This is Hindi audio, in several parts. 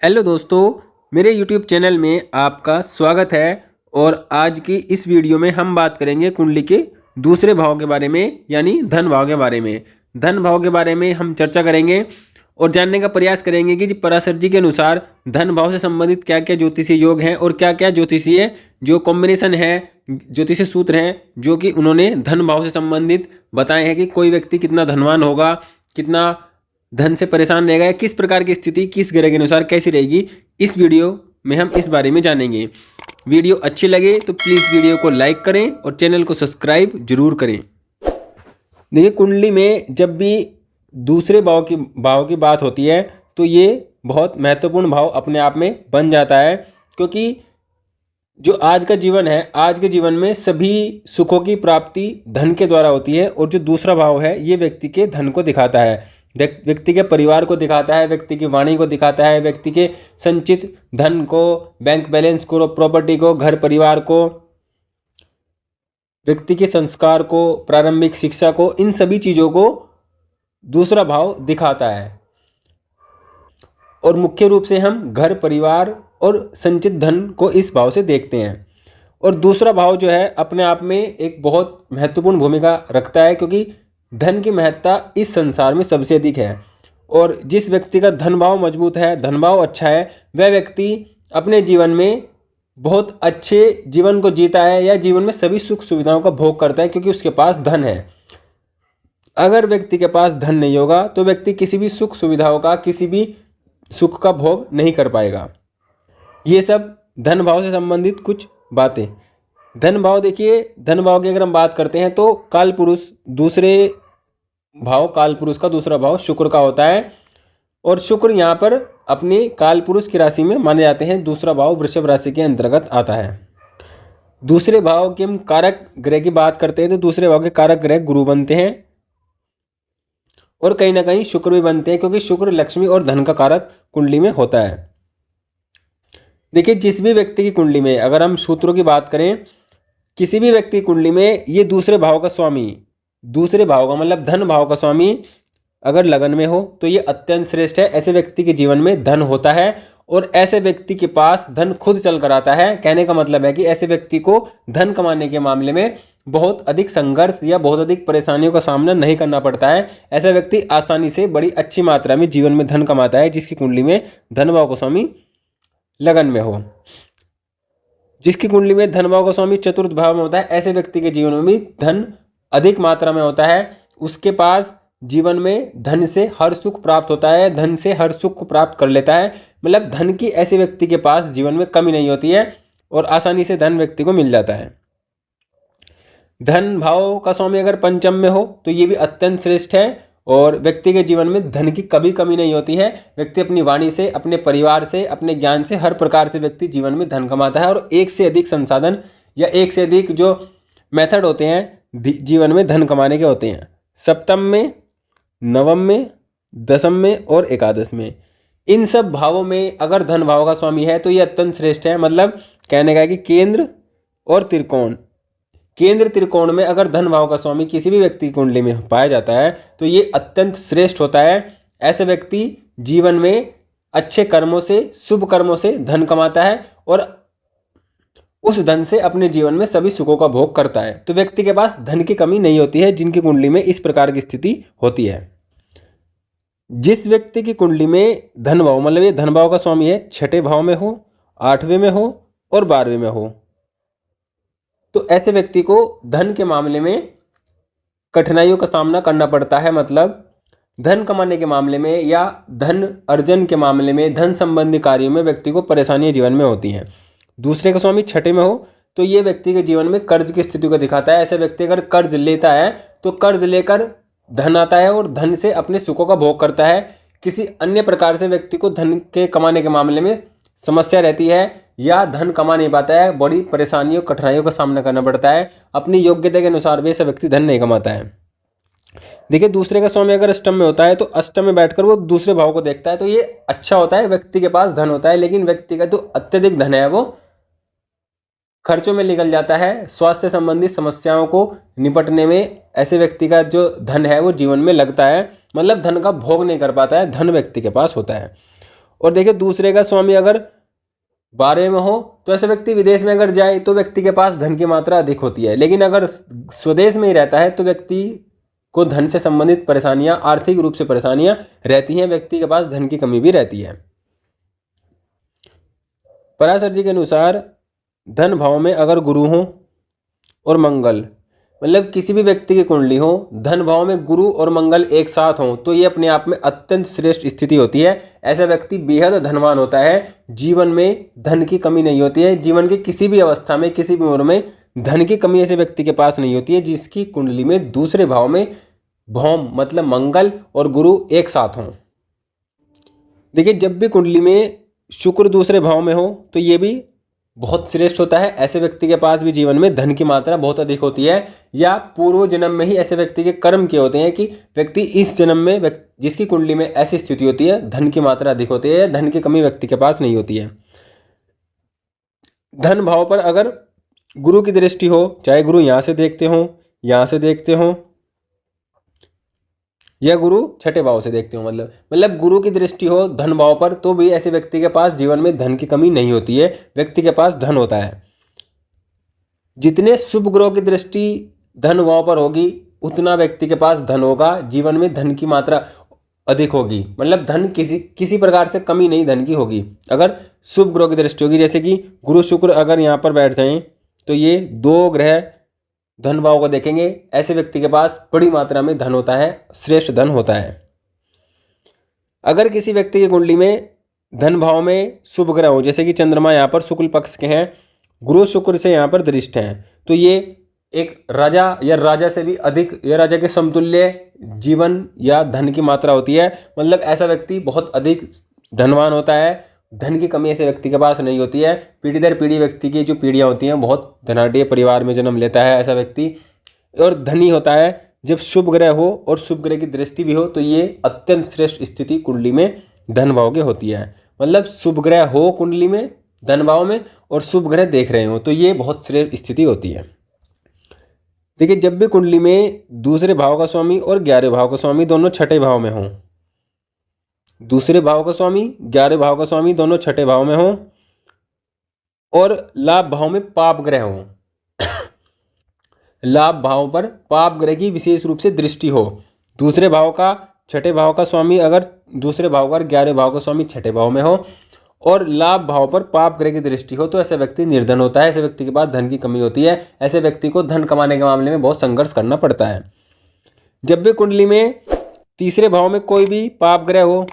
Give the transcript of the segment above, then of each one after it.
हेलो दोस्तों, मेरे यूट्यूब चैनल में आपका स्वागत है। और आज की इस वीडियो में हम बात करेंगे कुंडली के दूसरे भाव के बारे में, यानी धन भाव के बारे में। धन भाव के बारे में हम चर्चा करेंगे और जानने का प्रयास करेंगे कि पराशर जी के अनुसार धन भाव से संबंधित क्या क्या ज्योतिषीय योग हैं और क्या क्या ज्योतिषीय जो कॉम्बिनेशन है, ज्योतिषीय सूत्र हैं जो कि उन्होंने धन भाव से संबंधित बताए हैं कि कोई व्यक्ति कितना धनवान होगा, कितना धन से परेशान रहेगा या किस प्रकार की स्थिति किस ग्रह के अनुसार कैसी रहेगी। इस वीडियो में हम इस बारे में जानेंगे। वीडियो अच्छी लगे तो प्लीज़ वीडियो को लाइक करें और चैनल को सब्सक्राइब जरूर करें। देखिए, कुंडली में जब भी दूसरे भाव की बात होती है तो ये बहुत महत्वपूर्ण भाव अपने आप में बन जाता है, क्योंकि जो आज का जीवन है, आज के जीवन में सभी सुखों की प्राप्ति धन के द्वारा होती है। और जो दूसरा भाव है ये व्यक्ति के धन को दिखाता है, व्यक्ति के परिवार को दिखाता है, व्यक्ति की वाणी को दिखाता है, व्यक्ति के संचित धन को, बैंक बैलेंस को, प्रॉपर्टी को, घर परिवार को, व्यक्ति के संस्कार को, प्रारंभिक शिक्षा को, इन सभी चीज़ों को दूसरा भाव दिखाता है। और मुख्य रूप से हम घर परिवार और संचित धन को इस भाव से देखते हैं। और दूसरा भाव जो है अपने आप में एक बहुत महत्वपूर्ण भूमिका रखता है, क्योंकि धन की महत्ता इस संसार में सबसे अधिक है। और जिस व्यक्ति का धन भाव मजबूत है, धन भाव अच्छा है, वह व्यक्ति अपने जीवन में बहुत अच्छे जीवन को जीता है या जीवन में सभी सुख सुविधाओं का भोग करता है, क्योंकि उसके पास धन है। अगर व्यक्ति के पास धन नहीं होगा तो व्यक्ति किसी भी सुख सुविधाओं का, किसी भी सुख का भोग नहीं कर पाएगा। ये सब धन भाव से संबंधित कुछ बातें। धन भाव, देखिए, धन भाव की अगर हम बात करते हैं तो काल पुरुष दूसरे भाव, काल पुरुष का दूसरा भाव शुक्र का होता है। और शुक्र यहाँ पर अपनी काल पुरुष की राशि में माने जाते हैं। दूसरा भाव वृषभ राशि के अंतर्गत आता है। दूसरे भाव के हम कारक ग्रह की बात करते हैं तो दूसरे भाव के कारक ग्रह गुरु बनते हैं और कहीं ना कहीं शुक्र भी बनते हैं, क्योंकि शुक्र लक्ष्मी और धन का कारक कुंडली में होता है। देखिए, जिस भी व्यक्ति की कुंडली में अगर हम सूत्रों की बात करें, किसी भी व्यक्ति की कुंडली में ये दूसरे भाव का स्वामी, दूसरे भाव का मतलब धन भाव का स्वामी अगर लगन में हो तो ये अत्यंत श्रेष्ठ है। ऐसे व्यक्ति के जीवन में धन होता है और ऐसे व्यक्ति के पास धन खुद चल कर आता है। कहने का मतलब है कि ऐसे व्यक्ति को धन कमाने के मामले में बहुत अधिक संघर्ष या बहुत अधिक परेशानियों का सामना नहीं करना पड़ता है। ऐसा व्यक्ति आसानी से बड़ी अच्छी मात्रा में जीवन में धन कमाता है, जिसकी कुंडली में धन भाव का स्वामी लगन में हो। जिसकी कुंडली में धन भाव का स्वामी चतुर्थ भाव में होता है, ऐसे व्यक्ति के जीवन में भी धन अधिक मात्रा में होता है। उसके पास जीवन में धन से हर सुख प्राप्त होता है, धन से हर सुख को प्राप्त कर लेता है। मतलब धन की ऐसे व्यक्ति के पास जीवन में कमी नहीं होती है और आसानी से धन व्यक्ति को मिल जाता है। धन भाव का स्वामी अगर पंचम में हो तो ये भी अत्यंत श्रेष्ठ है और व्यक्ति के जीवन में धन की कभी कमी नहीं होती है। व्यक्ति अपनी वाणी से, अपने परिवार से, अपने ज्ञान से, हर प्रकार से व्यक्ति जीवन में धन कमाता है और एक से अधिक संसाधन या एक से अधिक जो मेथड होते हैं जीवन में धन कमाने के होते हैं। सप्तम में, नवम में, दसम में और एकादश में, इन सब भावों में अगर धन भाव का स्वामी है तो ये अत्यंत श्रेष्ठ है। मतलब कहने का है कि केंद्र और त्रिकोण, केंद्र त्रिकोण में अगर धन भाव का स्वामी किसी भी व्यक्ति की कुंडली में पाया जाता है तो ये अत्यंत श्रेष्ठ होता है। ऐसे व्यक्ति जीवन में अच्छे कर्मों से, शुभ कर्मों से धन कमाता है और उस धन से अपने जीवन में सभी सुखों का भोग करता है। तो व्यक्ति के पास धन की कमी नहीं होती है जिनकी कुंडली में इस प्रकार की स्थिति होती है। जिस व्यक्ति की कुंडली में धन भाव, मतलब ये धन भाव का स्वामी है, छठे भाव में हो, आठवें में हो और 12वें में हो, तो ऐसे व्यक्ति को धन के मामले में कठिनाइयों का सामना करना पड़ता है। मतलब धन कमाने के मामले में या धन अर्जन के मामले में, धन संबंधी कार्यों में व्यक्ति को परेशानियां जीवन में होती हैं। दूसरे का स्वामी छठे में हो तो ये व्यक्ति के जीवन में कर्ज की स्थिति को दिखाता है। ऐसे व्यक्ति अगर कर्ज लेता है तो कर्ज लेकर धन आता है और धन से अपने सुखों का भोग करता है। किसी अन्य प्रकार से व्यक्ति को धन के कमाने के मामले में समस्या रहती है या धन कमा नहीं पाता है, बड़ी परेशानियों, कठिनाइयों का सामना करना पड़ता है। अपनी योग्यता के अनुसार भी ऐसा व्यक्ति धन नहीं कमाता है। देखिए, दूसरे का स्वामी अगर अष्टम में होता है तो अष्टम में बैठकर वो दूसरे भाव को देखता है, तो ये अच्छा होता है, व्यक्ति के पास धन होता है। लेकिन व्यक्ति का जो अत्यधिक धन है वो खर्चों में निकल जाता है। स्वास्थ्य संबंधी समस्याओं को निपटने में ऐसे व्यक्ति का जो धन है वो जीवन में लगता है। मतलब धन का भोग नहीं कर पाता है, धन व्यक्ति के पास होता है। और देखिए दूसरे का स्वामी अगर 12वें में हो तो ऐसे व्यक्ति विदेश में अगर जाए तो व्यक्ति के पास धन की मात्रा अधिक होती है, लेकिन अगर स्वदेश में ही रहता है तो व्यक्ति को धन से संबंधित परेशानियां, आर्थिक रूप से परेशानियां रहती हैं, व्यक्ति के पास धन की कमी भी रहती है। पराशर जी के अनुसार धन भाव में अगर गुरु हो और मंगल, मतलब किसी भी व्यक्ति की कुंडली हो, धन भाव में गुरु और मंगल एक साथ हों तो ये अपने आप में अत्यंत श्रेष्ठ स्थिति होती है। ऐसा व्यक्ति बेहद धनवान होता है, जीवन में धन की कमी नहीं होती है, जीवन की किसी भी अवस्था में, किसी भी उम्र में धन की कमी ऐसे व्यक्ति के पास नहीं होती है जिसकी कुंडली में दूसरे भाव में भौम मतलब मंगल और गुरु एक साथ हों। देखिए जब भी कुंडली में शुक्र दूसरे भाव में हो तो ये भी बहुत श्रेष्ठ होता है, ऐसे व्यक्ति के पास भी जीवन में धन की मात्रा बहुत अधिक होती है, या पूर्व जन्म में ही ऐसे व्यक्ति के कर्म किए होते हैं कि व्यक्ति इस जन्म में जिसकी कुंडली में ऐसी स्थिति होती है धन की मात्रा अधिक होती है, धन की कमी व्यक्ति के पास नहीं होती है। धन भाव पर अगर गुरु की दृष्टि हो, चाहे गुरु यहाँ से देखते हो, यहाँ से देखते हो, या गुरु छठे भाव से देखते हो, मतलब गुरु की दृष्टि हो धन भाव पर तो भी ऐसे व्यक्ति के पास जीवन में धन की कमी नहीं होती है, व्यक्ति के पास धन होता है। जितने शुभ ग्रह की दृष्टि धन भाव पर होगी उतना व्यक्ति के पास धन होगा, जीवन में धन की मात्रा अधिक होगी, मतलब धन किसी प्रकार से कमी नहीं धन की होगी अगर शुभ ग्रह की दृष्टि होगी। जैसे कि गुरु शुक्र अगर यहाँ पर बैठ जाएं तो ये दो ग्रह धन भाव को देखेंगे, ऐसे व्यक्ति के पास बड़ी मात्रा में धन होता है, श्रेष्ठ धन होता है। अगर किसी व्यक्ति की कुंडली में धन भाव में शुभ ग्रह हो, जैसे कि चंद्रमा यहाँ पर शुक्ल पक्ष के हैं, गुरु शुक्र से यहाँ पर दृष्ट हैं, तो ये एक राजा या राजा से भी अधिक या राजा के समतुल्य जीवन या धन की मात्रा होती है, मतलब ऐसा व्यक्ति बहुत अधिक धनवान होता है, धन की कमी ऐसे व्यक्ति के पास नहीं होती है। पीढ़ी दर पीढ़ी व्यक्ति की जो पीढ़ियाँ होती हैं बहुत धनाढ़ परिवार में जन्म लेता है ऐसा व्यक्ति, और धनी होता है। जब शुभ ग्रह हो और शुभ ग्रह की दृष्टि भी हो तो ये अत्यंत श्रेष्ठ स्थिति कुंडली में धन भाव की होती है, मतलब शुभ ग्रह हो कुंडली में धन भाव में और शुभ ग्रह देख रहे हो तो ये बहुत श्रेष्ठ स्थिति होती है। देखिए जब भी कुंडली में दूसरे भाव का स्वामी और 11वें भाव का स्वामी दोनों छठे भाव में हों, दूसरे भाव का स्वामी 11वें भाव का स्वामी दोनों छठे भाव में हों और लाभ भाव में पाप ग्रह हों, लाभ भाव पर पाप ग्रह की विशेष रूप से दृष्टि हो, दूसरे भाव का छठे भाव का स्वामी अगर दूसरे भाव का 11वें भाव का स्वामी छठे भाव में हो और लाभ भाव पर पाप ग्रह की दृष्टि हो तो ऐसे व्यक्ति निर्धन होता है, ऐसे व्यक्ति के पास धन की कमी होती है, ऐसे व्यक्ति को धन कमाने के मामले में बहुत संघर्ष करना पड़ता है। जब भी कुंडली में तीसरे भाव में कोई भी पाप ग्रह हो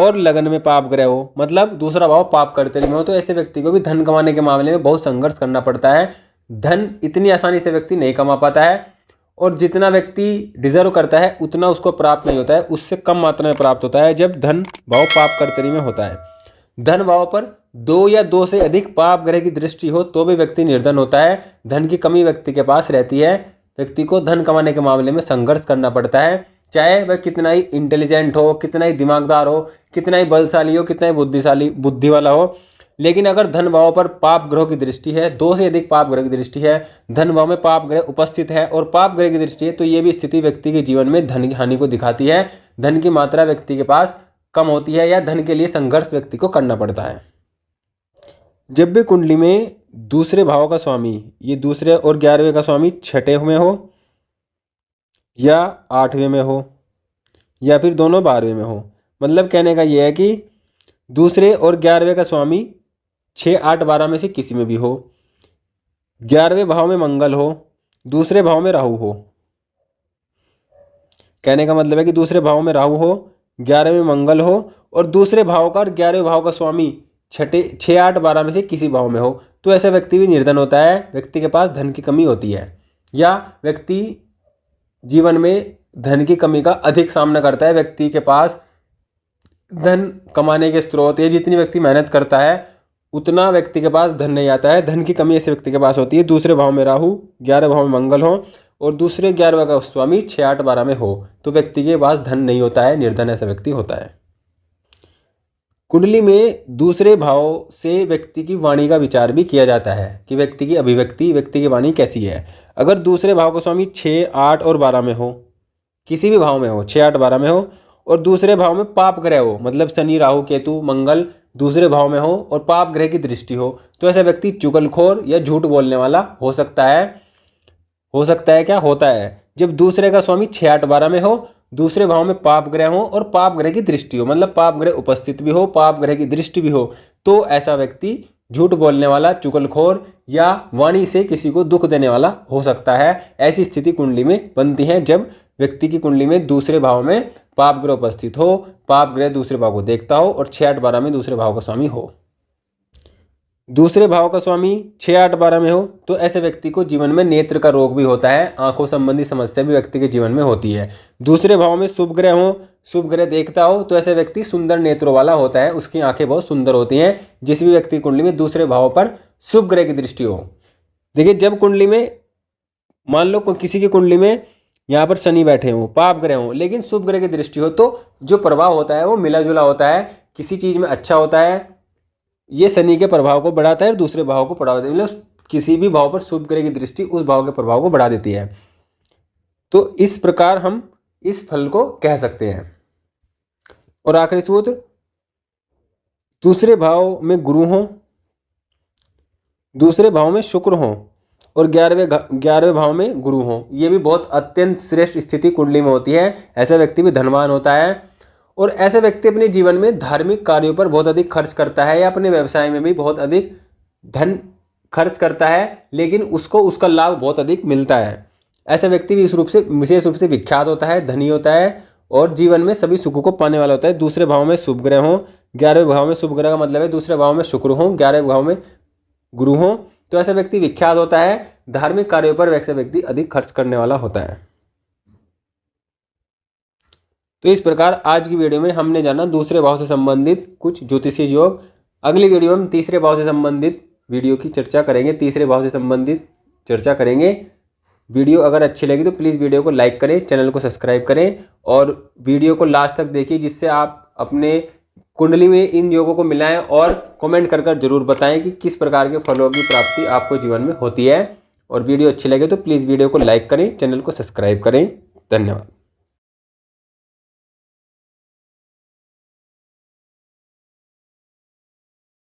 और लगन में पाप ग्रह हो, मतलब दूसरा भाव पाप कर्तरी में हो, तो ऐसे व्यक्ति को भी धन कमाने के मामले में बहुत संघर्ष करना पड़ता है। धन इतनी आसानी से व्यक्ति नहीं कमा पाता है और जितना व्यक्ति डिजर्व करता है उतना उसको प्राप्त नहीं होता है, उससे कम मात्रा में प्राप्त होता है जब धन भाव पाप कर्तरी में होता है। धन भाव पर 2 या 2 से अधिक पाप ग्रह की दृष्टि हो तो भी व्यक्ति निर्धन होता है, धन की कमी व्यक्ति के पास रहती है, व्यक्ति को धन कमाने के मामले में संघर्ष करना पड़ता है, चाहे वह कितना ही इंटेलिजेंट हो, कितना ही दिमागदार हो, कितना ही बलशाली हो, कितना ही बुद्धि वाला हो, लेकिन अगर धन भाव पर पाप ग्रह की दृष्टि है, 2 से अधिक पाप ग्रह की दृष्टि है, धन भाव में पाप ग्रह उपस्थित है और पाप ग्रह की दृष्टि है तो ये भी स्थिति व्यक्ति के जीवन में धन की हानि को दिखाती है, धन की मात्रा व्यक्ति के पास कम होती है या धन के लिए संघर्ष व्यक्ति को करना पड़ता है। जब भी कुंडली में दूसरे भाव का स्वामी, ये दूसरे और 11वें का स्वामी छठे में हो या 8वें में हो या फिर दोनों 12वें में हो, मतलब कहने का ये है कि दूसरे और 11वें का स्वामी 6, 8, 12 में से किसी में भी हो, 11वें भाव में मंगल हो, दूसरे भाव में राहु हो, कहने का मतलब है कि दूसरे भाव में राहु हो, 11वें में मंगल हो और दूसरे भाव का और 11वें भाव का स्वामी 6, 8, 12 में से किसी भाव में हो तो ऐसा व्यक्ति भी निर्धन होता है, व्यक्ति के पास धन की कमी होती है या व्यक्ति जीवन में धन की कमी का अधिक सामना करता है, व्यक्ति के पास धन कमाने के स्रोत या जितनी व्यक्ति मेहनत करता है उतना व्यक्ति के पास धन नहीं आता है, धन की कमी ऐसे व्यक्ति के पास होती है। दूसरे भाव में राहु, 11वें भाव में मंगल हो और दूसरे 11वें का स्वामी 6, 8, 12 में हो तो व्यक्ति के पास धन नहीं होता है, निर्धन ऐसा व्यक्ति होता है। कुंडली में दूसरे भाव से व्यक्ति की वाणी का विचार भी किया जाता है कि व्यक्ति की अभिव्यक्ति, व्यक्ति की वाणी कैसी है। अगर दूसरे भाव का स्वामी 6, 8 और 12 में हो, किसी भी भाव में हो, 6, 8, 12 में हो और दूसरे भाव में पाप ग्रह हो, मतलब शनि राहु केतु मंगल दूसरे भाव में हो और पाप ग्रह की दृष्टि हो, तो ऐसा व्यक्ति चुगलखोर या झूठ बोलने वाला हो सकता है। क्या होता है जब दूसरे का स्वामी 6 8 12 में हो, दूसरे भाव में पाप ग्रह हो और पाप ग्रह की दृष्टि हो, मतलब पाप ग्रह उपस्थित भी हो, पाप ग्रह की दृष्टि भी हो, तो ऐसा व्यक्ति झूठ बोलने वाला, चुगलखोर या वाणी से किसी को दुख देने वाला हो सकता है। ऐसी स्थिति कुंडली में बनती है जब व्यक्ति की कुंडली में दूसरे भाव में पाप ग्रह उपस्थित हो, पाप ग्रह दूसरे भाव को देखता हो और 6 8 12 में दूसरे भाव का स्वामी हो। दूसरे भाव का स्वामी 6 8 12 में हो तो ऐसे व्यक्ति को जीवन में नेत्र का रोग भी होता है, आंखों संबंधी समस्या भी व्यक्ति के जीवन में होती है। दूसरे भाव में शुभ ग्रह हो, शुभ ग्रह देखता हो तो ऐसे व्यक्ति सुंदर नेत्रों वाला होता है, उसकी आंखें बहुत सुंदर होती हैं। जिस भी व्यक्ति कुंडली में दूसरे भाव पर शुभ ग्रह की दृष्टि हो, देखिए जब कुंडली में मान लो किसी की कुंडली में यहाँ पर शनि बैठे हों, पाप ग्रह हों, लेकिन शुभ ग्रह की दृष्टि हो तो जो प्रभाव होता है वो मिला जुला होता है, किसी चीज़ में अच्छा होता है। ये शनि के प्रभाव को बढ़ाता है और दूसरे भाव को बढ़ावा देता है, मतलब किसी भी भाव पर शुभ ग्रह की दृष्टि उस भाव के प्रभाव को बढ़ा देती है। तो इस प्रकार हम इस फल को कह सकते हैं। और आखिरी सूत्र, दूसरे भाव में गुरु हो, दूसरे भाव में शुक्र हो और 11वें भाव में गुरु हो, ये भी बहुत अत्यंत श्रेष्ठ स्थिति कुंडली में होती है। ऐसा व्यक्ति भी धनवान होता है और ऐसा व्यक्ति अपने जीवन में धार्मिक कार्यों पर बहुत अधिक खर्च करता है या अपने व्यवसाय में भी बहुत अधिक धन खर्च करता है, लेकिन उसको उसका लाभ बहुत अधिक मिलता है। ऐसा व्यक्ति भी इस रूप से विशेष रूप से विख्यात होता है, धनी होता है और जीवन में सभी सुखों को पाने वाला होता है। दूसरे भाव में शुभ ग्रह हो, 11वें भाव में शुभ ग्रह का मतलब है दूसरे भाव में शुक्र हो, 11वें भाव में गुरु हो, तो ऐसा व्यक्ति विख्यात होता है। धार्मिक कार्यों पर वैसा व्यक्ति अधिक खर्च करने वाला होता है। तो इस प्रकार आज की वीडियो में हमने जाना दूसरे भाव से संबंधित कुछ ज्योतिषीय योग। अगली वीडियो में हम तीसरे भाव से संबंधित वीडियो की चर्चा करेंगे, तीसरे भाव से संबंधित चर्चा करेंगे। वीडियो अगर अच्छी लगी तो प्लीज़ वीडियो को लाइक करें, चैनल को सब्सक्राइब करें और वीडियो को लास्ट तक देखिए, जिससे आप अपने कुंडली में इन योगों को मिलाएं और कमेंट कर जरूर बताएं कि किस प्रकार के फलों की प्राप्ति आपको जीवन में होती है। और वीडियो अच्छी लगे तो प्लीज़ वीडियो को लाइक करें, चैनल को सब्सक्राइब करें। धन्यवाद।